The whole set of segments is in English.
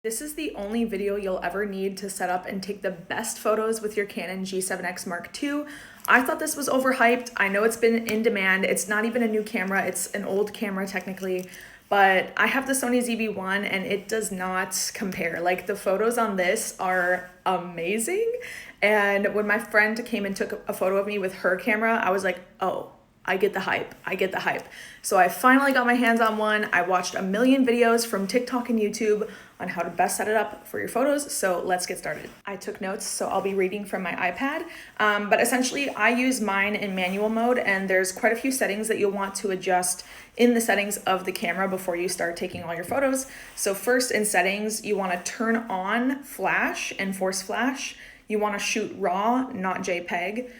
This is the only video you'll ever need to set up and take the best photos with your Canon G7x Mark II. I thought this was overhyped. I know it's been in demand. It's not even a new camera. It's an old camera technically, but I have the Sony ZV-1 and it does not compare. Like, the photos on this are amazing. And when my friend came and took a photo of me with her camera, I was like, oh, I get the hype. I get the hype. So I finally got my hands on one. I watched a million videos from TikTok and YouTube on how to best set it up for your photos. So let's get started. I took notes, so I'll be reading from my iPad. But essentially, I use mine in manual mode, and there's quite a few settings that you'll want to adjust in the settings of the camera before you start taking all your photos. So first, in settings, you want to turn on flash and force flash. You want to shoot RAW, not JPEG.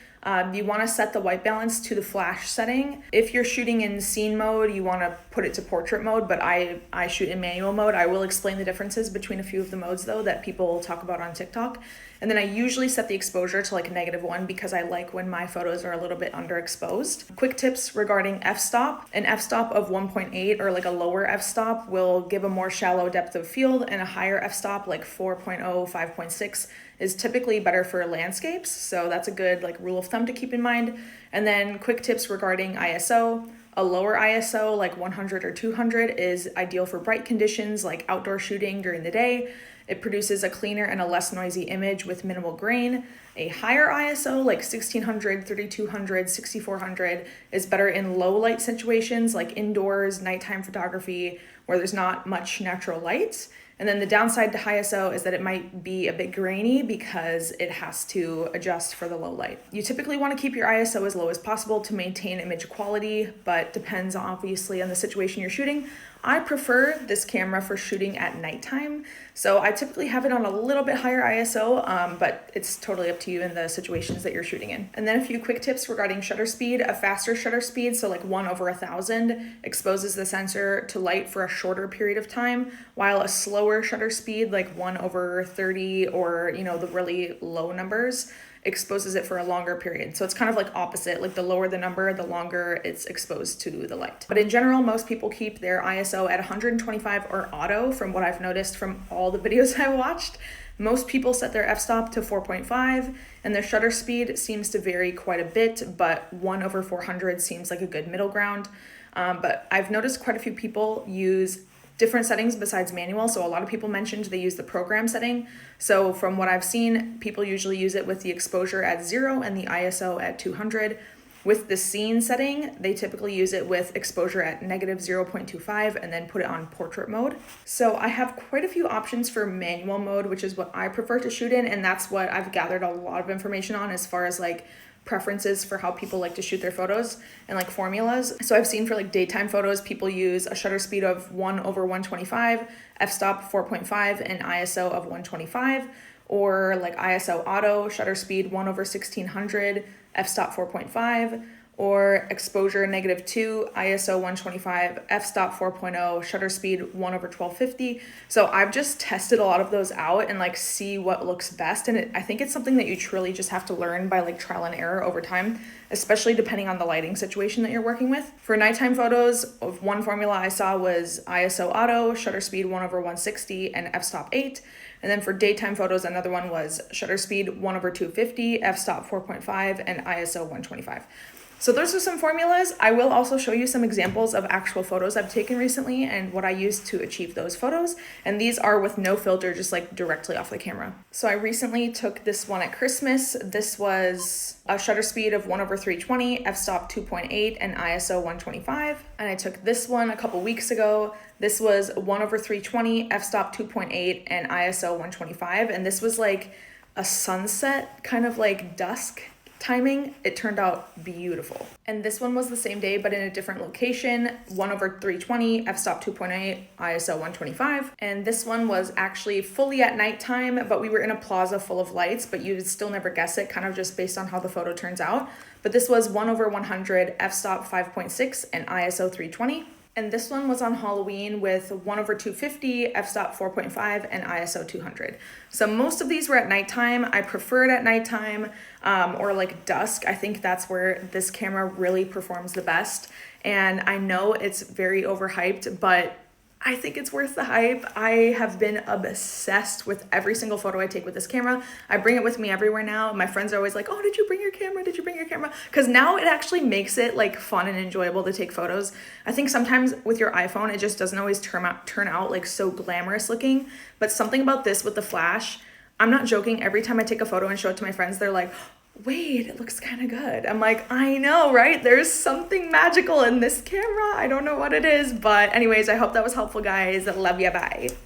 You want to set the white balance to the flash setting. If you're shooting in scene mode, you want to put it to portrait mode, but I shoot in manual mode. I will explain the differences between a few of the modes though that people talk about on TikTok. And then I usually set the exposure to like -1 because I like when my photos are a little bit underexposed. Quick tips regarding f-stop. An f-stop of 1.8 or like a lower f-stop will give a more shallow depth of field, and a higher f-stop like 4.0, 5.6 is typically better for landscapes. So that's a good like rule of thumb to keep in mind. And then quick tips regarding ISO. A lower ISO like 100 or 200 is ideal for bright conditions like outdoor shooting during the day. It produces a cleaner and a less noisy image with minimal grain. A higher ISO like 1600, 3200, 6400 is better in low light situations like indoors, nighttime photography, where there's not much natural light. And then the downside to high ISO is that it might be a bit grainy because it has to adjust for the low light. You typically want to keep your ISO as low as possible to maintain image quality, but depends obviously on the situation you're shooting. I prefer this camera for shooting at nighttime, so I typically have it on a little bit higher ISO, but it's totally up to you in the situations that you're shooting in. And then a few quick tips regarding shutter speed. A faster shutter speed, so like 1/1000, exposes the sensor to light for a shorter period of time, while a slower shutter speed, like 1/30 or the really low numbers, exposes it for a longer period. So it's kind of like opposite, like the lower the number, the longer it's exposed to the light. But in general, most people keep their ISO at 125 or auto, from what I've noticed from all the videos I've watched. Most people set their f-stop to 4.5, and their shutter speed seems to vary quite a bit, but 1/400 seems like a good middle ground. But I've noticed quite a few people use different settings besides manual. So a lot of people mentioned they use the program setting. So from what I've seen, people usually use it with the exposure at 0 and the ISO at 200. With the scene setting, they typically use it with exposure at -0.25 and then put it on portrait mode. So I have quite a few options for manual mode, which is what I prefer to shoot in, and that's what I've gathered a lot of information on as far as like preferences for how people like to shoot their photos and like formulas. So I've seen for like daytime photos, people use a shutter speed of 1/125, f-stop 4.5, and ISO of 125, or like ISO auto, shutter speed 1/1600, f-stop 4.5, or exposure -2, ISO 125, f-stop 4.0, shutter speed 1/1250. So I've just tested a lot of those out and like see what looks best. And I think it's something that you truly just have to learn by like trial and error over time, especially depending on the lighting situation that you're working with. For nighttime photos, one formula I saw was ISO auto, shutter speed 1/160, and f-stop 8. And then for daytime photos, another one was shutter speed 1/250, f-stop 4.5, and ISO 125. So those are some formulas. I will also show you some examples of actual photos I've taken recently and what I used to achieve those photos. And these are with no filter, just like directly off the camera. So I recently took this one at Christmas. This was a shutter speed of 1/320, f-stop 2.8, and ISO 125. And I took this one a couple weeks ago. This was 1/320, f-stop 2.8, and ISO 125. And this was like a sunset, kind of like dusk timing. It turned out beautiful. And this one was the same day, but in a different location, 1/320, f-stop 2.8, ISO 125. And this one was actually fully at nighttime, but we were in a plaza full of lights, but you would still never guess it, kind of just based on how the photo turns out. But this was 1/100, f-stop 5.6, and ISO 320. And this one was on Halloween with 1/250, f-stop 4.5, and ISO 200. So most of these were at nighttime. I prefer it at nighttime or like dusk. I think that's where this camera really performs the best. And I know it's very overhyped, but I think it's worth the hype. I have been obsessed with every single photo I take with this camera. I bring it with me everywhere now. My friends are always like, oh, did you bring your camera? Did you bring your camera? Because now it actually makes it like fun and enjoyable to take photos. I think sometimes with your iPhone, it just doesn't always turn out like so glamorous looking. But something about this with the flash, I'm not joking. Every time I take a photo and show it to my friends, they're like, wait, it looks kind of good. I'm like, I know, right? There's something magical in this camera. I don't know what it is. But anyways, I hope that was helpful, guys. Love ya. Bye.